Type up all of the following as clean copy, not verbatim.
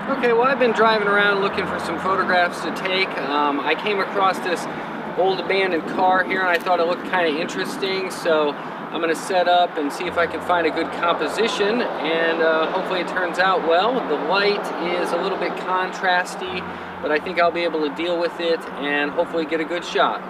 Okay, well, I've been driving around looking for some photographs to take. I came across this old abandoned car here and I thought it looked kind of interesting, so I'm going to set up and see if I can find a good composition, and hopefully it turns out well. The light is a little bit contrasty, but I think I'll be able to deal with it and hopefully get a good shot.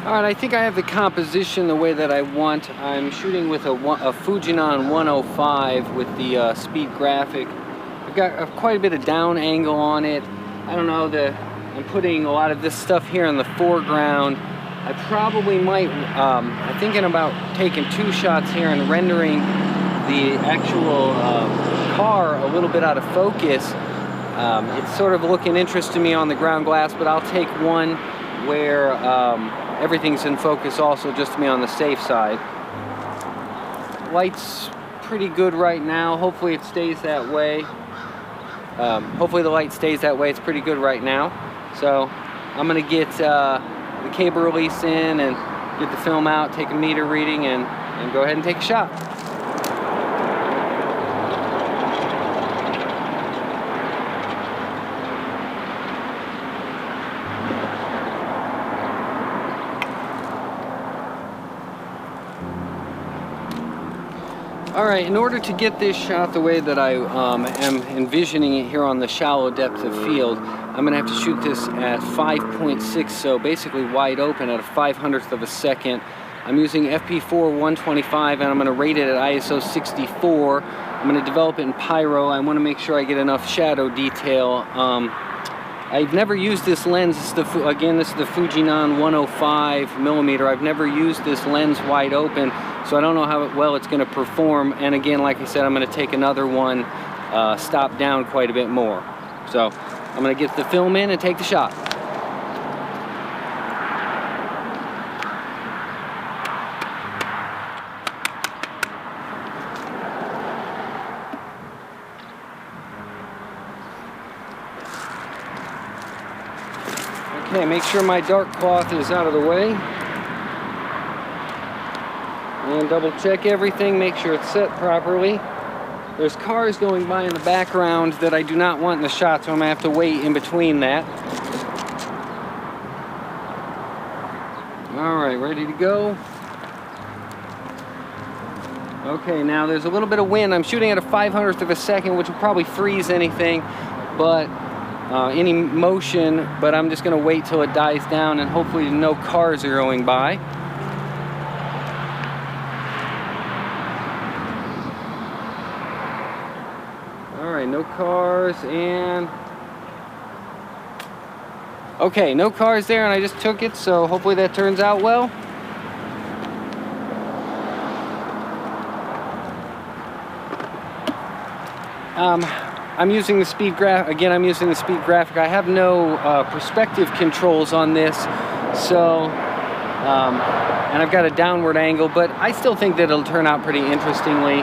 Alright, I think I have the composition the way that I want. I'm shooting with a Fujinon 105 with the speed graphic. I've got quite a bit of down angle on it. I don't know, I'm putting a lot of this stuff here in the foreground. I probably might, I'm thinking about taking 2 shots here and rendering the actual car a little bit out of focus. It's sort of looking interesting to me on the ground glass, but I'll take one where everything's in focus also, just to be on the safe side. Light's pretty good right now. Hopefully it stays that way. Hopefully the light stays that way. It's pretty good right now. So I'm gonna get the cable release in and get the film out, take a meter reading, and go ahead and take a shot. Alright, in order to get this shot the way that I am envisioning it here on the shallow depth of field, I'm going to have to shoot this at 5.6, so basically wide open at a 500th of a second. I'm using FP4 125 and I'm going to rate it at ISO 64. I'm going to develop it in pyro. I want to make sure I get enough shadow detail. I've never used this lens. This is the Fujinon 105mm. I've never used this lens wide open, so I don't know how well it's going to perform. And again, like I said, I'm going to take another one, stop down quite a bit more. So I'm going to get the film in and take the shot. Okay, make sure my dark cloth is out of the way. And double check everything, make sure it's set properly. There's cars going by in the background that I do not want in the shot, so I'm gonna have to wait in between that. All right, ready to go. Okay, now there's a little bit of wind. I'm shooting at a 500th of a second, which will probably freeze anything, but any motion, but I'm just going to wait till it dies down and hopefully no cars are going by. Alright, no cars, and okay, no cars there, and I just took it, so hopefully that turns out well. I'm using the speed graphic. Again, I'm using the speed graphic. I have no perspective controls on this, so and I've got a downward angle, but I still think that it'll turn out pretty interestingly.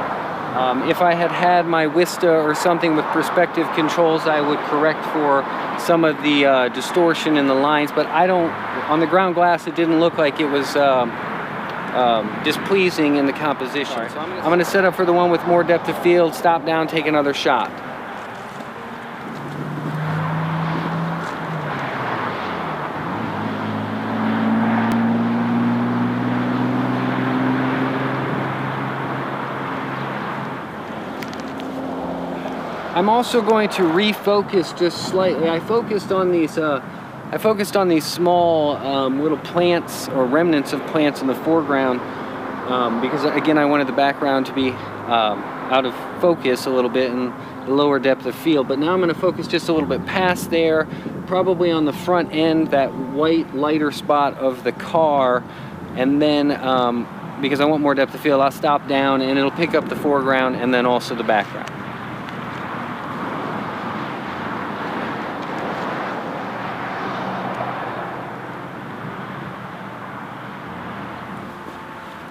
If I had had my Vista or something with perspective controls, I would correct for some of the distortion in the lines, but I don't, on the ground glass it didn't look like it was displeasing in the composition. Right, so I'm going to set up for the one with more depth of field, stop down, take another shot. I'm also going to refocus just slightly. I focused on these small little plants or remnants of plants in the foreground because again I wanted the background to be out of focus a little bit and the lower depth of field. But now I'm going to focus just a little bit past there, probably on the front end, that white lighter spot of the car, and then because I want more depth of field, I'll stop down and it'll pick up the foreground and then also the background.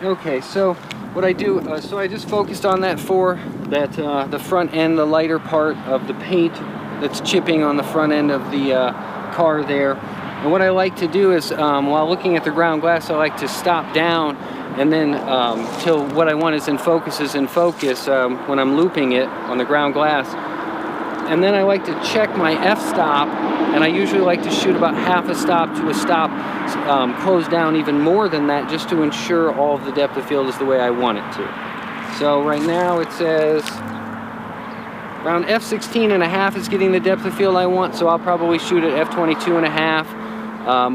Okay, so what I do, so I just focused on that the front end, the lighter part of the paint that's chipping on the front end of the car there. And what I like to do is, while looking at the ground glass, I like to stop down and then till what I want is in focus when I'm looping it on the ground glass. And then I like to check my f-stop, and I usually like to shoot about half a stop to a stop, close down even more than that, just to ensure all of the depth of field is the way I want it to. So right now it says around f16 and a half is getting the depth of field I want, so I'll probably shoot at f22 and a half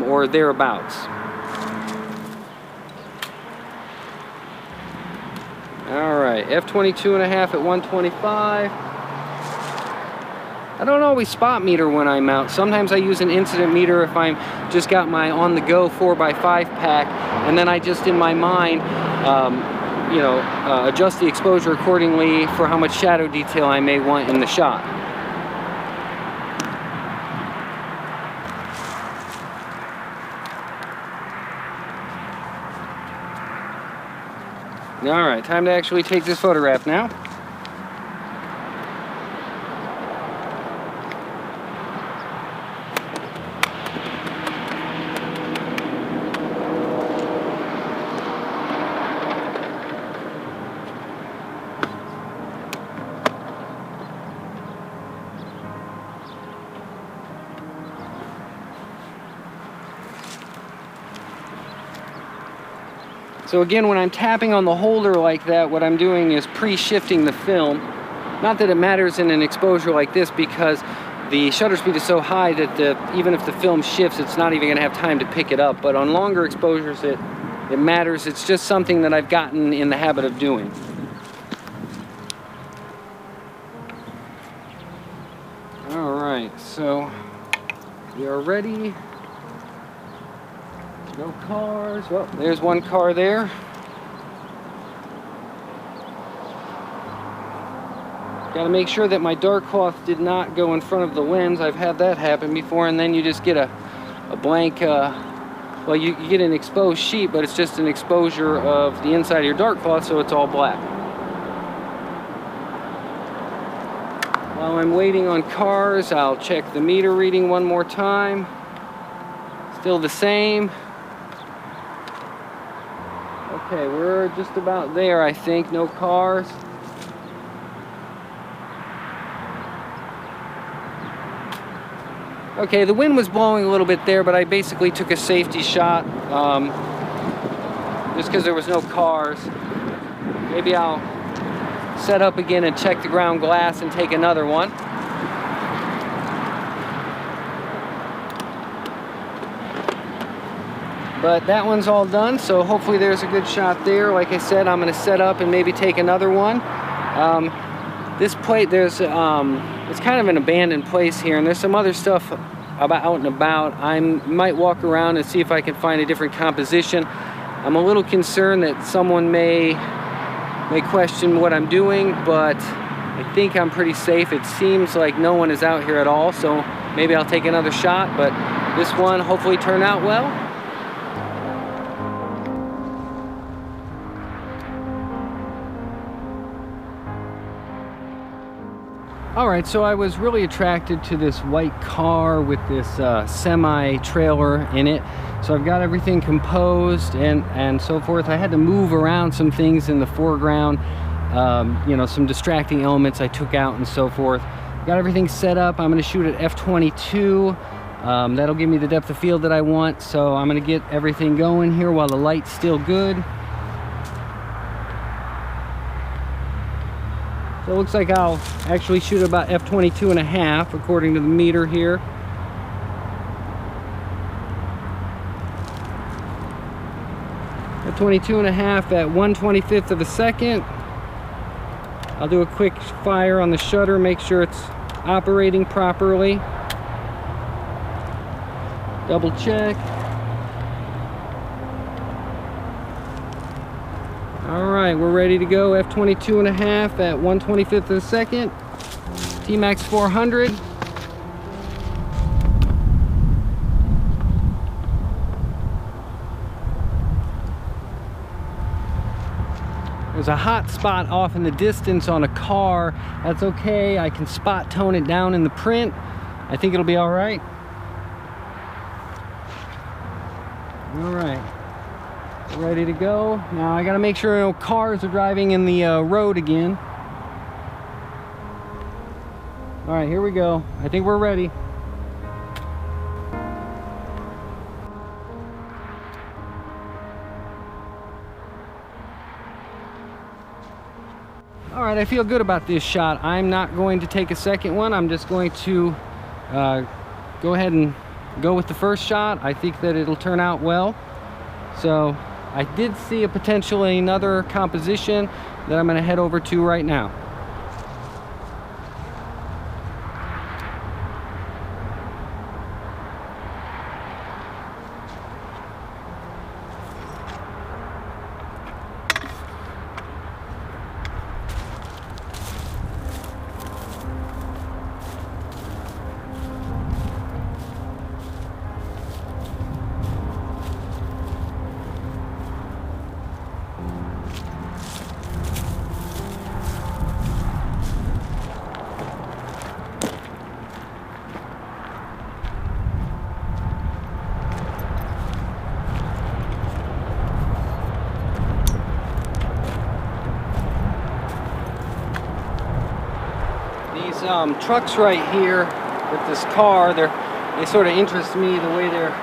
or thereabouts. All right, f22 and a half at 125. I don't always spot meter when I mount. Sometimes I use an incident meter if I'm just got my on-the-go 4x5 pack, and then I just in my mind, adjust the exposure accordingly for how much shadow detail I may want in the shot. All right, time to actually take this photograph now. So again, when I'm tapping on the holder like that, what I'm doing is pre-shifting the film. Not that it matters in an exposure like this, because the shutter speed is so high that even if the film shifts, it's not even going to have time to pick it up. But on longer exposures, it matters. It's just something that I've gotten in the habit of doing. All right, so we are ready. No cars. Well, there's one car there. Got to make sure that my dark cloth did not go in front of the lens. I've had that happen before, and then you just get a blank, well, you get an exposed sheet, but it's just an exposure of the inside of your dark cloth, so it's all black. While I'm waiting on cars, I'll check the meter reading one more time. Still the same. Okay, we're just about there, I think. No cars. Okay, the wind was blowing a little bit there, but I basically took a safety shot just because there was no cars. Maybe I'll set up again and check the ground glass and take another one. But that one's all done, so hopefully there's a good shot there. Like I said, I'm going to set up and maybe take another one. This plate, it's kind of an abandoned place here, and there's some other stuff out and about. I might walk around and see if I can find a different composition. I'm a little concerned that someone may question what I'm doing, but I think I'm pretty safe. It seems like no one is out here at all, so maybe I'll take another shot, but this one hopefully turned out well. Alright, so I was really attracted to this white car with this semi-trailer in it. So I've got everything composed and so forth. I had to move around some things in the foreground, you know, some distracting elements I took out and so forth. Got everything set up. I'm going to shoot at f/22. That'll give me the depth of field that I want. So I'm going to get everything going here while the light's still good. So it looks like I'll actually shoot about f/22.5 according to the meter here. f/22.5 at 1/25 of a second. I'll do a quick fire on the shutter, make sure it's operating properly. Double check. Alright, we're ready to go. f/22.5 at 1/25 of a second. T-Max 400. There's a hot spot off in the distance on a car. That's okay. I can spot tone it down in the print. I think it'll be alright. Alright. Ready to go. Now I gotta make sure no cars are driving in the road again. Alright, here we go. I think we're ready. Alright, I feel good about this shot. I'm not going to take a second one. I'm just going to go ahead and go with the first shot. I think that it'll turn out well. So I did see a potentially another composition that I'm going to head over to right now. Trucks right here with this car, they sort of interest me the way they're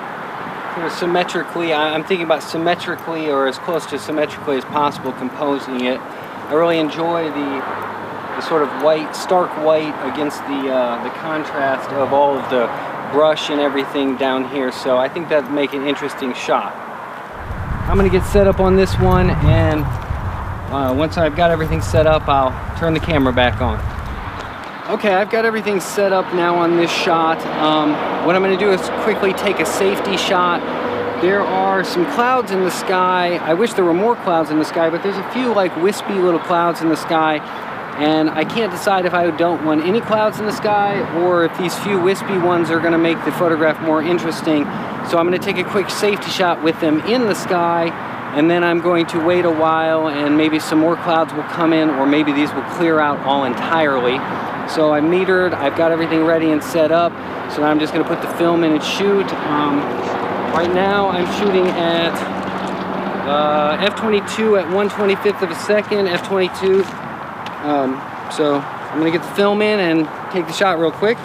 sort of symmetrically. I'm thinking about symmetrically or as close to symmetrically as possible composing it. I really enjoy the sort of white, stark white against the contrast of all of the brush and everything down here. So I think that'd make an interesting shot. I'm gonna get set up on this one, and once I've got everything set up, I'll turn the camera back on. Okay, I've got everything set up now on this shot. What I'm going to do is quickly take a safety shot. There are some clouds in the sky. I wish there were more clouds in the sky, but there's a few like wispy little clouds in the sky, and I can't decide if I don't want any clouds in the sky or if these few wispy ones are going to make the photograph more interesting. So I'm going to take a quick safety shot with them in the sky, and then I'm going to wait a while and maybe some more clouds will come in, or maybe these will clear out all entirely. So I'm metered, I've got everything ready and set up, so now I'm just going to put the film in and shoot. Right now I'm shooting at f/22 at 1/25 of a second, f/22. So I'm going to get the film in and take the shot real quick.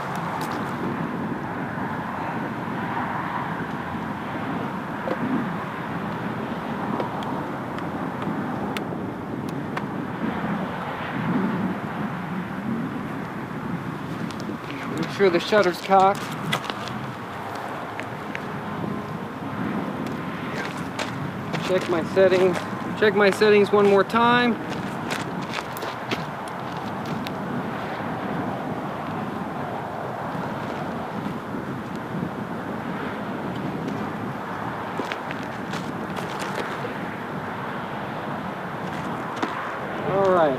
Make sure the shutter's cocked. Check my settings. Check my settings one more time. All right.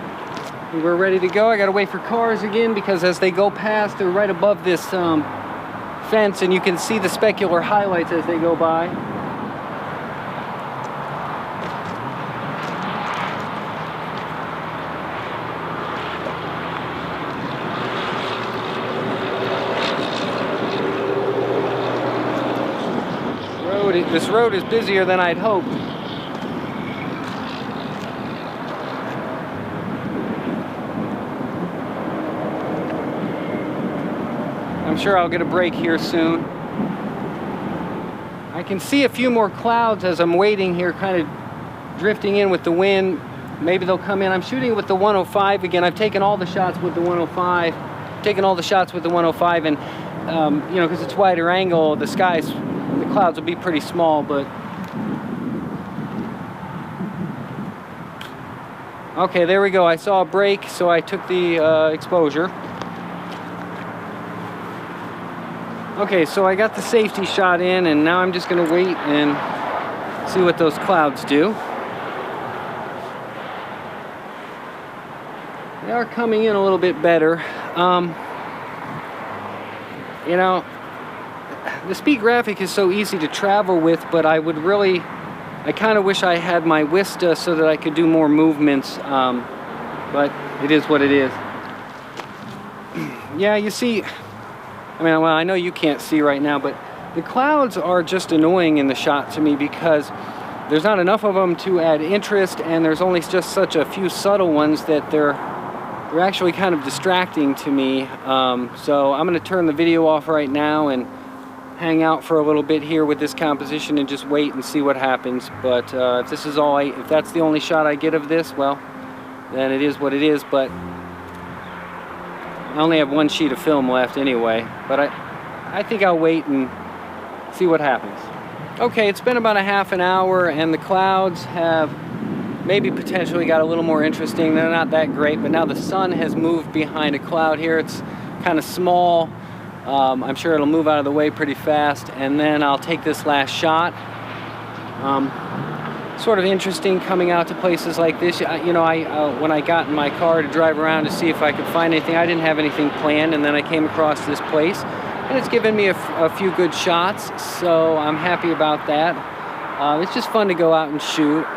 We're ready to go. I gotta wait for cars again because as they go past, they're right above this fence, and you can see the specular highlights as they go by. this road is busier than I'd hoped. I'm sure I'll get a break here soon. I can see a few more clouds as I'm waiting here, kind of drifting in with the wind. Maybe they'll come in. I'm shooting with the 105 again. I've taken all the shots with the 105. And you know, because it's wider angle, the clouds will be pretty small, but okay, there we go. I saw a break, so I took the exposure. Okay, so I got the safety shot in, and now I'm just going to wait and see what those clouds do. They are coming in a little bit better. You know, the speed graphic is so easy to travel with, but I kind of wish I had my Vista so that I could do more movements, but it is what it is. Yeah, you see, I mean, well, I know you can't see right now, but the clouds are just annoying in the shot to me because there's not enough of them to add interest, and there's only just such a few subtle ones that they're actually kind of distracting to me. So I'm going to turn the video off right now and hang out for a little bit here with this composition and just wait and see what happens. But if this is if that's the only shot I get of this, well, then it is what it is. But I only have one sheet of film left anyway. But I think I'll wait and see what happens. Okay, it's been about a half an hour, and the clouds have maybe potentially got a little more interesting. They're not that great, but now the sun has moved behind a cloud here. It's kind of small. I'm sure it'll move out of the way pretty fast, and then I'll take this last shot. Sort of interesting coming out to places like this. You know, when I got in my car to drive around to see if I could find anything, I didn't have anything planned, and then I came across this place, and it's given me a few good shots, so I'm happy about that. It's just fun to go out and shoot.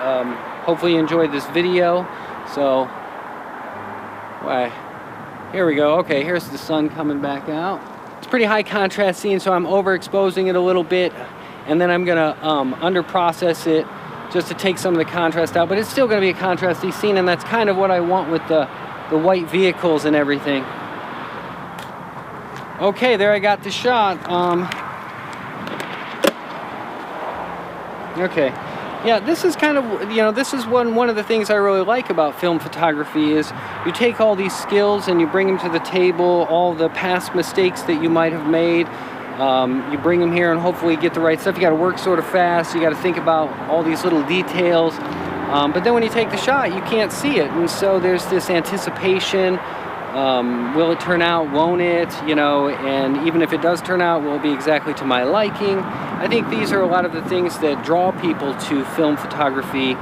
Hopefully you enjoyed this video. So, here we go. Okay, here's the sun coming back out. It's a pretty high contrast scene, so I'm overexposing it a little bit, and then I'm gonna under-process it just to take some of the contrast out, but it's still gonna be a contrasty scene, and that's kind of what I want with the white vehicles and everything. Okay, there I got the shot. Okay. Yeah, this is kind of, you know, this is one of the things I really like about film photography is you take all these skills and you bring them to the table, all the past mistakes that you might have made, you bring them here and hopefully get the right stuff. You got to work sort of fast, you got to think about all these little details, but then when you take the shot, you can't see it, and so there's this anticipation. Will it turn out, won't it, you know, and even if it does turn out, will it be exactly to my liking? I think these are a lot of the things that draw people to film photography.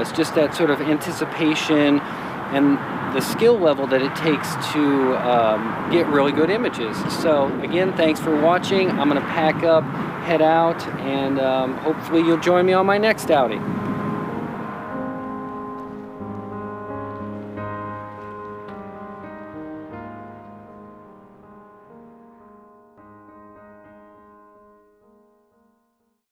It's just that sort of anticipation and the skill level that it takes to get really good images. So again, thanks for watching. I'm going to pack up, head out, and hopefully you'll join me on my next outing.